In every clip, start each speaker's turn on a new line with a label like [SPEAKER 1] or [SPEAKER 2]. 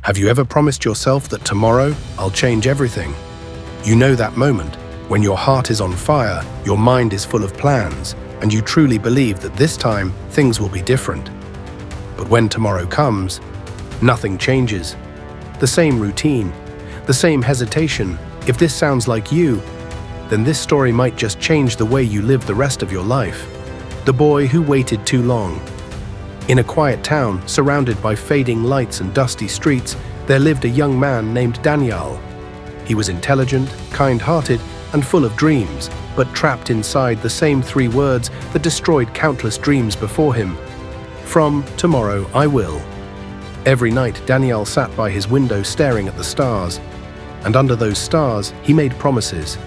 [SPEAKER 1] Have you ever promised yourself that tomorrow I'll change everything? You know that moment when your heart is on fire, your mind is full of plans, and you truly believe that this time things will be different. But when tomorrow comes, nothing changes. The same routine, the same hesitation. If this sounds like you, then this story might just change the way you live the rest of your life. The boy who waited too long. In a quiet town, surrounded by fading lights and dusty streets, there lived a young man named Daniyal. He was intelligent, kind-hearted, and full of dreams, but trapped inside the same 3 words that destroyed countless dreams before him. From tomorrow I will. Every night, Daniyal sat by his window staring at the stars, and under those stars, he made promises.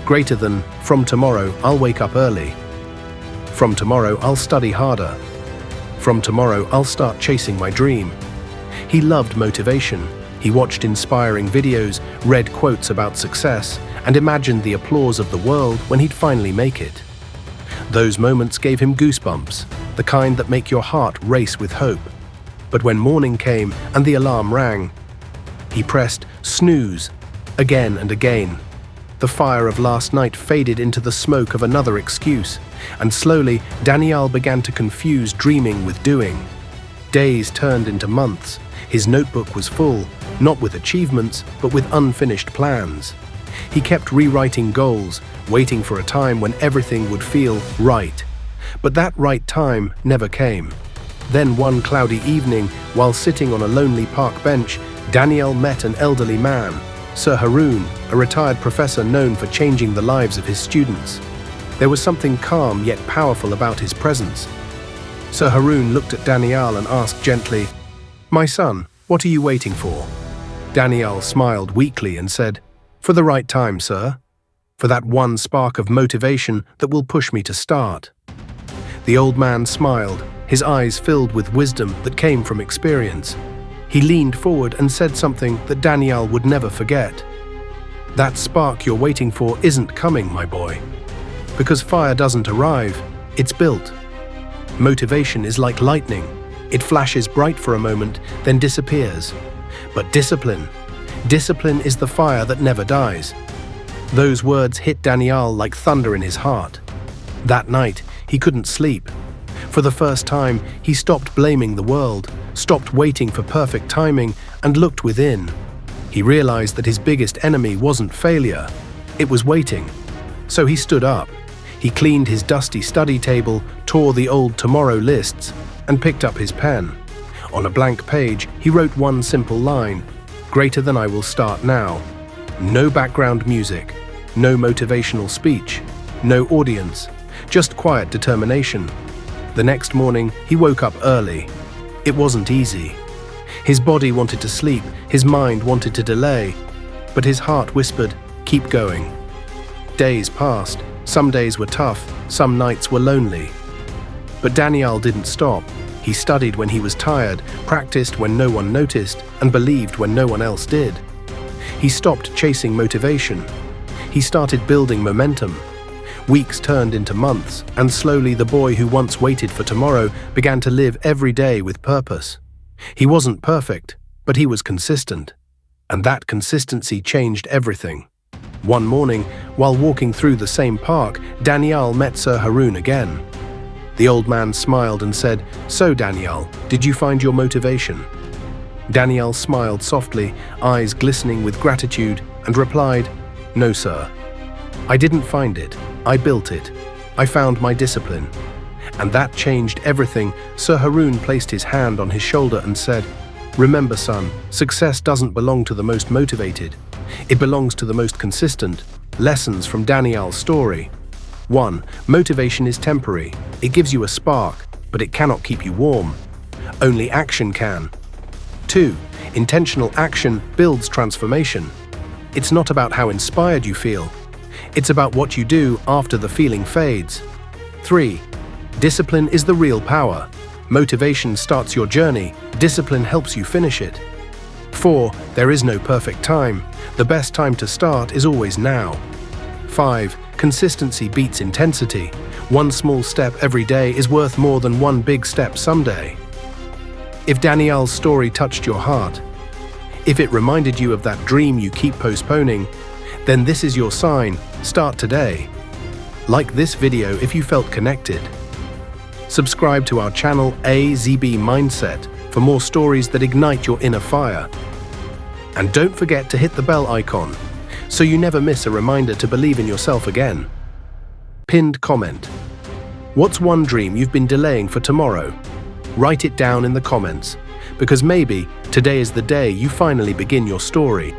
[SPEAKER 1] Greater than, from tomorrow I'll wake up early. From tomorrow I'll study harder. From tomorrow, I'll start chasing my dream. He loved motivation. He watched inspiring videos, read quotes about success, and imagined the applause of the world when he'd finally make it. Those moments gave him goosebumps, the kind that make your heart race with hope. But when morning came and the alarm rang, he pressed snooze again and again. The fire of last night faded into the smoke of another excuse, and slowly Daniyal began to confuse dreaming with doing. Days turned into months. His notebook was full, not with achievements, but with unfinished plans. He kept rewriting goals, waiting for a time when everything would feel right. But that right time never came. Then one cloudy evening, while sitting on a lonely park bench, Daniyal met an elderly man, Sir Haroon, a retired professor known for changing the lives of his students. There was something calm yet powerful about his presence. Sir Haroon looked at Daniyal and asked gently, "My son, what are you waiting for?" Daniyal smiled weakly and said, "For the right time, sir. For that one spark of motivation that will push me to start." The old man smiled, his eyes filled with wisdom that came from experience. He leaned forward and said something that Daniyal would never forget. "That spark you're waiting for isn't coming, my boy. Because fire doesn't arrive, it's built. Motivation is like lightning. It flashes bright for a moment, then disappears. But discipline is the fire that never dies." Those words hit Daniyal like thunder in his heart. That night, he couldn't sleep. For the first time, he stopped blaming the world, stopped waiting for perfect timing, and looked within. He realized that his biggest enemy wasn't failure, it was waiting. So he stood up. He cleaned his dusty study table, tore the old tomorrow lists, and picked up his pen. On a blank page, he wrote one simple line, "Greater than I will start now." No background music, no motivational speech, no audience, just quiet determination. The next morning, he woke up early. It wasn't easy. His body wanted to sleep, his mind wanted to delay, but his heart whispered, "Keep going." Days passed. Some days were tough, some nights were lonely. But Daniyal didn't stop. He studied when he was tired, practiced when no one noticed, and believed when no one else did. He stopped chasing motivation. He started building momentum. Weeks turned into months, and slowly the boy who once waited for tomorrow began to live every day with purpose. He wasn't perfect, but he was consistent. And that consistency changed everything. One morning, while walking through the same park, Daniyal met Sir Haroon again. The old man smiled and said, "So Daniyal, did you find your motivation?" Daniyal smiled softly, eyes glistening with gratitude, and replied, "No, sir. I didn't find it. I built it. I found my discipline." And that changed everything. Sir Haroon placed his hand on his shoulder and said, "Remember, son, success doesn't belong to the most motivated. It belongs to the most consistent." Lessons from Daniyal's story. 1. Motivation is temporary. It gives you a spark, but it cannot keep you warm. Only action can. 2. Intentional action builds transformation. It's not about how inspired you feel. It's about what you do after the feeling fades. 3. Discipline is the real power. Motivation starts your journey. Discipline helps you finish it. 4. There is no perfect time. The best time to start is always now. 5. Consistency beats intensity. One small step every day is worth more than one big step someday. If Daniyal's story touched your heart, If it reminded you of that dream you keep postponing, then this is your sign. Start today. Like this video if you felt connected. Subscribe to our channel AZB Mindset for more stories that ignite your inner fire. And don't forget to hit the bell icon so you never miss a reminder to believe in yourself again. Pinned comment. What's one dream you've been delaying for tomorrow? Write it down in the comments, because maybe today is the day you finally begin your story.